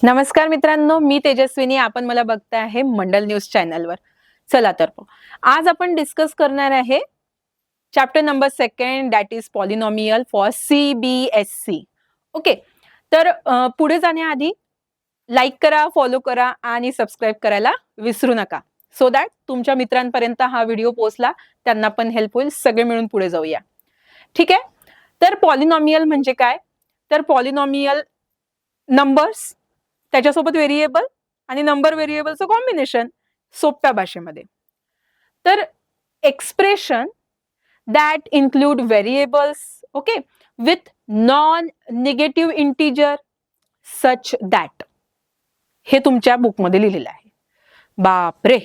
नमस्कार मित्रांनो, मी तेजस्विनी. आपण मला बघताय आहे मंडल न्यूज चॅनलवर. चला तर आज आपण डिस्कस करणार आहे chapter number 2 that is polynomial for CBSE. Okay, तर पुढे जाण्याआधी लाईक करा, फॉलो करा आणि सबस्क्राईब करायला विसरू नका, सो दॅट तुमच्या मित्रांपर्यंत हा व्हिडिओ पोहोचला, त्यांना पण हेल्प होईल. सगळे मिळून पुढे जाऊया. ठीक आहे. तर पॉलिनॉमियल म्हणजे काय? तर पॉलिनॉमियल नंबर्स, त्याच्यासोबत व्हेरिएबल आणि नंबर व्हेरिएबलचं कॉम्बिनेशन, सोप्या भाषेमध्ये. तर expression that include variables, okay, with non negative integer such that. हे तुमच्या बुकमध्ये लिहिलेलं आहे. बापरे,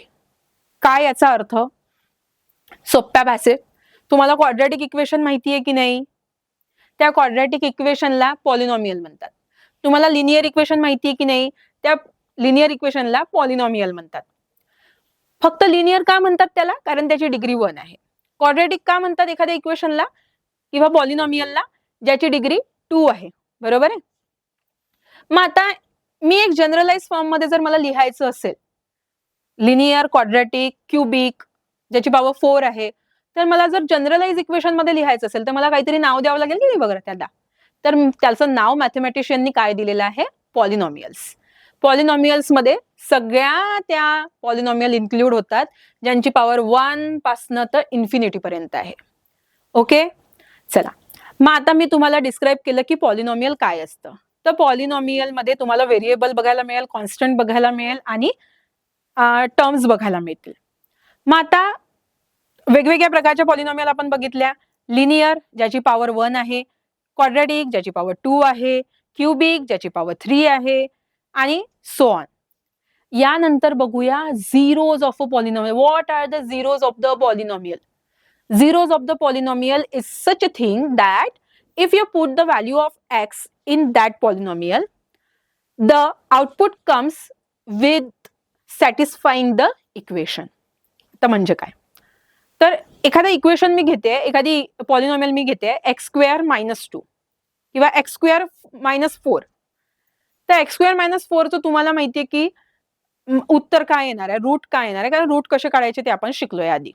काय याचा अर्थ? सोप्या भाषेत तुम्हाला क्वाड्रॅटिक इक्वेशन माहिती आहे की नाही? त्या क्वाड्रॅटिक इक्वेशनला पॉलिनॉमियल म्हणतात. तुम्हाला लिनियर इक्वेशन माहिती आहे की नाही? त्या लिनियर इक्वेशनला पॉलिनॉमियल म्हणतात. फक्त लिनियर का म्हणतात त्याला? कारण त्याची डिग्री 1 आहे. क्वाड्रॅटिक का म्हणतात एखाद्या इक्वेशनला किंवा पॉलिनॉमियलला? ज्याची डिग्री 2 आहे. बरोबर आहे. मग आता मी एक जनरलाइज फॉर्म मध्ये जर मला लिहायचं असेल, लिनियर, क्वाड्रॅटिक, क्यूबिक, ज्याची पॉवर 4 आहे, तर मला जर जनरलाइज इक्वेशन मध्ये लिहायचं असेल तर मला काहीतरी नाव द्यावं लागेल की नाही बघा त्याला? तर त्याचं नाव मॅथमॅटिशियननी काय दिलेलं आहे? पॉलिनॉमियल्स. पॉलिनॉमियल्स मध्ये सगळ्या त्या पॉलिनॉमियल इन्क्लूड होतात ज्यांची पॉवर 1 पासनं तर इन्फिनिटी पर्यंत आहे. ओके, चला. मग आता मी तुम्हाला डिस्क्राईब केलं की पॉलिनॉमियल काय असतं. तर पॉलिनॉमियल मध्ये तुम्हाला व्हेरिएबल बघायला मिळेल, कॉन्स्टंट बघायला मिळेल आणि टर्म्स बघायला मिळतील. मग आता वेगवेगळ्या प्रकारच्या पॉलिनॉमियल आपण बघितल्या. लिनियर, ज्याची पॉवर 1 आहे, क्वाड्रॅटिक, ज्याची पॉवर 2 आहे, क्यूबिक, ज्याची पॉवर 3 आहे, आणि सो ऑन. यानंतर बघूया zeros of a polynomial. What are the zeros of the polynomial? Zeros of the polynomial is such a thing that if you put the value of x in that polynomial, the output comes with satisfying the equation. तर म्हणजे काय? तर एखादा equation मी घेते, एखादी polynomial मी घेते x² - 2 किंवा x² - 4. तर x² - 4 चं तुम्हाला माहितीये की उत्तर काय येणार आहे, रूट काय येणार आहे, कारण रूट कसे काढायचे ते आपण शिकलोय आधी.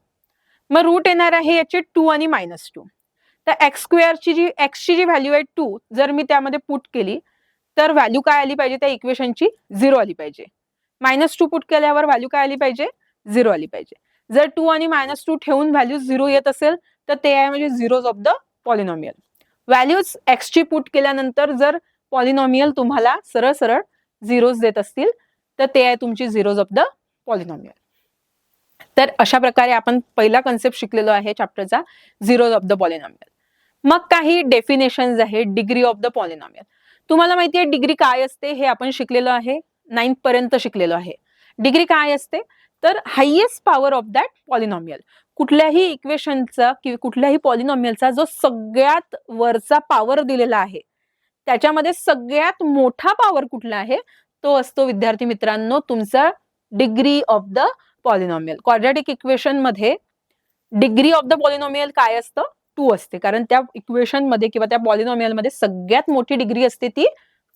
मग रूट येणार आहे याचे 2 आणि -2. तर x² जी व्हॅल्यू आहे 2, जर मी त्यामध्ये पुट केली तर व्हॅल्यू काय आली पाहिजे त्या इक्वेशनची? 0 आली पाहिजे. -2 पुट केल्यावर व्हॅल्यू काय आली पाहिजे? 0 आली पाहिजे. जर 2 आणि -2 ठेवून व्हॅल्यू 0 येत असेल तर ते आहे म्हणजे zeros of the polynomial. Values x ची पुट केल्यानंतर जर पॉलिनॉमियल तुम्हाला सरळ सरळ झिरोज देत असतील तर ते आहे तुमची झिरोज ऑफ द पॉलिनॉमियल. तर अशा प्रकारे आपण पहिला कन्सेप्ट शिकलेलो आहे चॅप्टरचा, झिरोज ऑफ द पॉलिनॉमियल. मग काही डेफिनेशन्स आहे डिग्री ऑफ द पॉलिनॉमियल. तुम्हाला माहिती आहे डिग्री काय असते? हे आपण शिकलेलो आहे, 9th पर्यंत शिकलेलो आहे. डिग्री काय असते? तर highest power of that polynomial. कुठल्याही इक्वेशनचा किंवा कुठल्याही पॉलिनॉमियलचा जो सगळ्यात वरचा पॉवर दिलेला आहे त्याच्यामध्ये सगळ्यात मोठा पॉवर कुठला आहे? तो असतो विद्यार्थी मित्रांनो तुमचा degree of the polynomial. Quadratic equation मध्ये डिग्री ऑफ द पॉलिनॉमियल काय असतं? 2 असते, कारण त्या इक्वेशन मध्ये किंवा त्या पॉलिनॉमियल मध्ये सगळ्यात मोठी डिग्री असते ती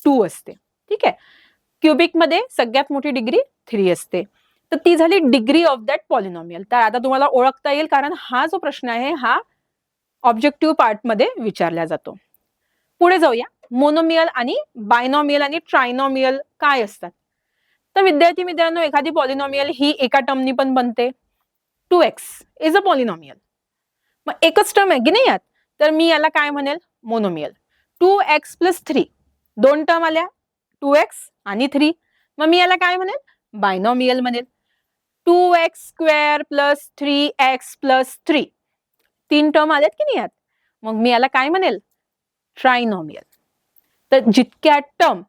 2 असते. ठीक आहे. क्यूबिक मध्ये सगळ्यात मोठी डिग्री 3 असते. तर ती झाली डिग्री ऑफ दॅट पॉलिनॉमियल. तर आता तुम्हाला ओळखता येईल, कारण हा जो प्रश्न आहे हा ऑब्जेक्टिव्ह पार्ट मध्ये विचारला जातो. पुढे जाऊया. मोनोमियल आणि बायनॉमियल आणि ट्रायनॉमियल काय असतात? तर विद्यार्थी मित्रांनो, एखादी पॉलिनॉमियल ही एका टर्मनी पण बनते. 2x is a polynomial. मग एकच टर्म आहे की नाही यात, तर मी याला काय म्हणेल? मोनोमियल. 2x + 3, 2 टर्म आल्या, 2x आणि 3. मग मी याला काय म्हणेल? बायनॉमियल म्हणेल. 2x² + 3x + 3, 3 टर्म आल्यात की नाही यात, मग मी याला काय म्हणेल? ट्रायनॉमियल. तर जितक्या टर्म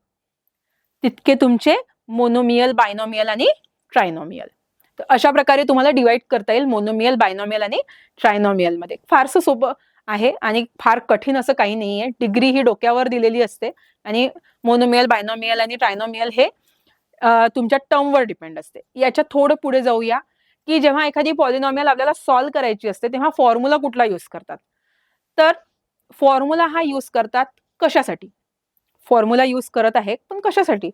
तितके तुमचे मोनोमियल, बायनॉमियल आणि ट्रायनॉमियल. तर अशा प्रकारे तुम्हाला डिवाइड करता येईल मोनोमियल, बायनॉमियल आणि ट्रायनॉमियल मध्ये. फारसं सोपं आहे आणि फार कठीण असं काही नाहीये. डिग्री ही डोक्यावर दिलेली असते आणि मोनोमियल, बायनॉमियल आणि ट्रायनॉमियल हे तुमच्या टर्मवर डिपेंड असते. याच्यात थोडं पुढे जाऊया की जेव्हा एखादी पॉलिनॉमियल आपल्याला सॉल्व्ह करायची असते तेव्हा फॉर्म्युला कुठला यूज करतात? तर फॉर्म्युला हा यूज करतात कशासाठी? फॉर्म्युला यूज करत आहे पण कशासाठी?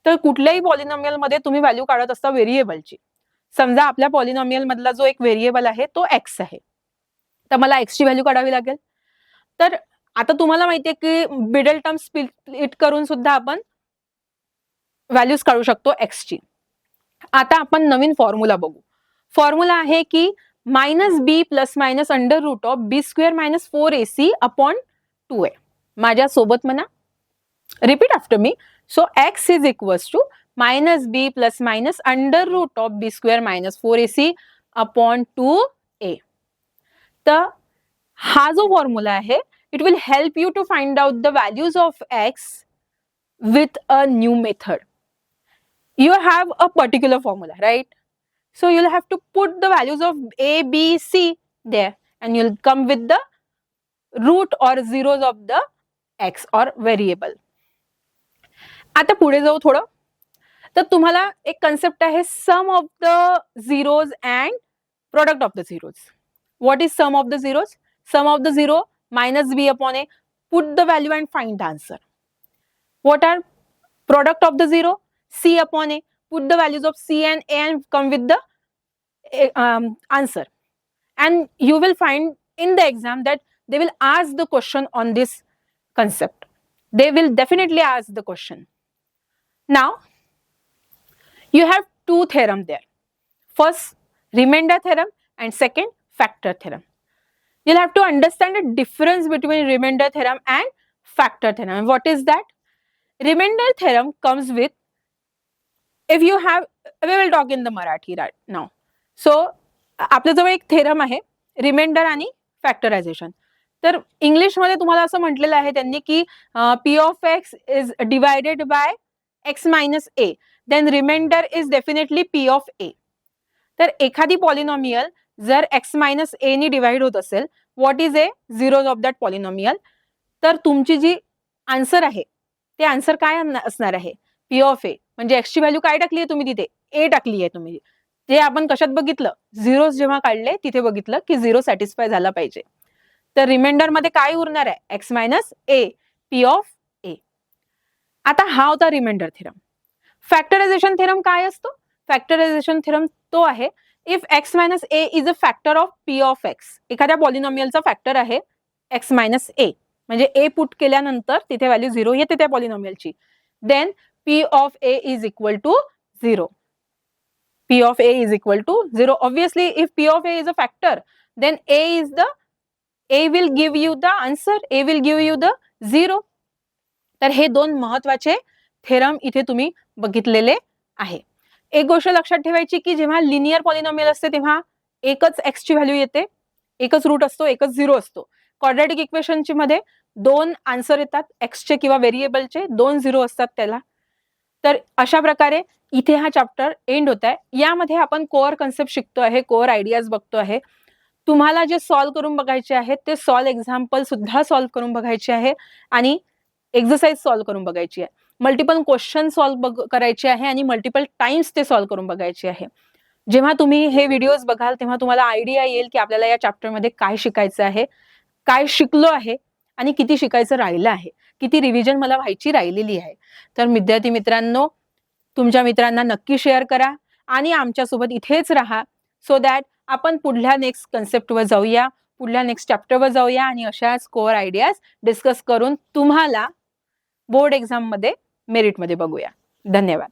तर कुठल्याही पॉलिनॉमियल मध्ये तुम्ही व्हॅल्यू काढत असता व्हेरिएबलची. समजा आपल्या पॉलिनॉमियल मधला जो एक व्हेरिएबल आहे तो एक्स आहे, तर मला एक्स ची व्हॅल्यू काढावी लागेल. तर आता तुम्हाला माहितीये की मिडल टर्म स्प्लिट करून सुद्धा आपण व्हॅल्यूज काढू शकतो एक्स ची. आता आपण नवीन फॉर्म्युला बघू. फॉर्म्युला आहे की minus B plus minus under root of B square minus 4ac upon 2a. माझ्या सोबत म्हणा, repeat after me. So X is equals to minus B plus minus under root of B square minus 4ac upon 2a. तर हा जो formula आहे, it will help you to find out the values of X with a new method. You have a particular formula, right? So you'll have to put the values of a, b, c there and you'll come with the root or zeros of the x or variable. आता पुढे जाऊ थोडं. तर तुम्हाला एक concept आहे sum of the zeros and product of the zeros. What is sum of the zeros? Sum of the zero minus b upon a. Put the value and find the answer. What are product of the zero? C upon A. Put the values of C and A and come with the answer. And you will find in the exam that they will ask the question on this concept. They will definitely ask the question. Now, you have two theorems there. First, remainder theorem and second, factor theorem. You'll have to understand the difference between remainder theorem and factor theorem. What is that? Remainder theorem comes with, if you have, we will talk in the Marathi right now. So आपल्याजवळ एक theorem आहे reminder आणि factorisation. तर English मध्ये तुम्हाला असं म्हटलेलं आहे त्यांनी की p of x is divided by x minus a, then remainder is definitely p of a. तर एखादी पॉलिनॉमियल जर एक्स मायनस ए नी डिवाइड होत असेल, what is a? Zeros of that polynomial. तर तुमची जी आन्सर आहे ते आन्सर काय असणार आहे? पी ऑफ ए. म्हणजे एक्स ची व्हॅल्यू काय टाकली आहे तुम्ही? तिथे ए टाकली आहे तुम्ही. जे आपण कशात बघितलं? झिरोज जेव्हा काढले तिथे बघितलं की झिरो सॅटिस्फाय झाला पाहिजे. तर रिमाइंडर मध्ये काय उरणार आहे? X minus a, p of a. आता हा होता रिमाइंडर थेरम. फॅक्टरायझेशन थेरम काय असतो? फॅक्टरायझेशन थेरम तो आहे if x minus a is a factor of p of x. एखाद्या पॉलिनॉमियलचा फॅक्टर आहे एक्स मायनस ए, म्हणजे ए पुट केल्यानंतर तिथे व्हॅल्यू झिरो येते त्या पॉलिनॉमियलची, then p of a is equal to zero. P of A is equal to 0. Obviously, if P of A is a factor, then A will give you the answer. A will give you the 0. तर हे दोन महत्वाचे theorem इथे तुम्ही बघितलेले आहे. एक गोष्ट लक्षात ठेवायची की जेव्हा लिनियर पॉलिनॉमियल असते तेव्हा एकच एक्स ची व्हॅल्यू येते, एकच रूट असतो, एकच झिरो असतो. क्वाड्रॅटिक इक्वेशनची मध्ये दोन आन्सर येतात एक्सचे किंवा व्हेरिएबलचे, दोन झिरो असतात त्याला. तर अशा प्रकारे इथे हा चॅप्टर एंड होत आहे. यामध्ये आपण कोअर कन्सेप्ट शिकतो आहे, कोअर आयडियाज बघतो आहे. तुम्हाला जे सॉल्व्ह करून बघायचे आहेत ते सॉल्व्ह एक्झाम्पल सुद्धा सॉल्व्ह करून बघायचे आहे आणि एक्सरसाइज सॉल्व्ह करून बघायची आहे. मल्टिपल क्वेश्चन सॉल्व्ह करायचे आहे आणि मल्टिपल टाइम्स ते सॉल्व्ह करून बघायचे आहे. जेव्हा तुम्ही हे व्हिडिओज बघाल तेव्हा तुम्हाला आयडिया येईल की आपल्याला या चॅप्टरमध्ये काय शिकायचं आहे, काय शिकलो आहे आणि किती शिकायचं राहिलं आहे, किती रिव्हिजन मला व्हायची राहिलेली आहे. तर विद्यार्थी मित्रांनो, तुमच्या मित्रांना नक्की शेअर करा आणि आमच्यासोबत इथेच राहा, सो दॅट आपण पुढल्या नेक्स्ट कन्सेप्टवर जाऊया, पुढल्या नेक्स्ट चॅप्टरवर जाऊया आणि अशाच कोअर आयडियाज डिस्कस करून तुम्हाला बोर्ड एक्झाम मध्ये मेरिटमध्ये बघूया. धन्यवाद.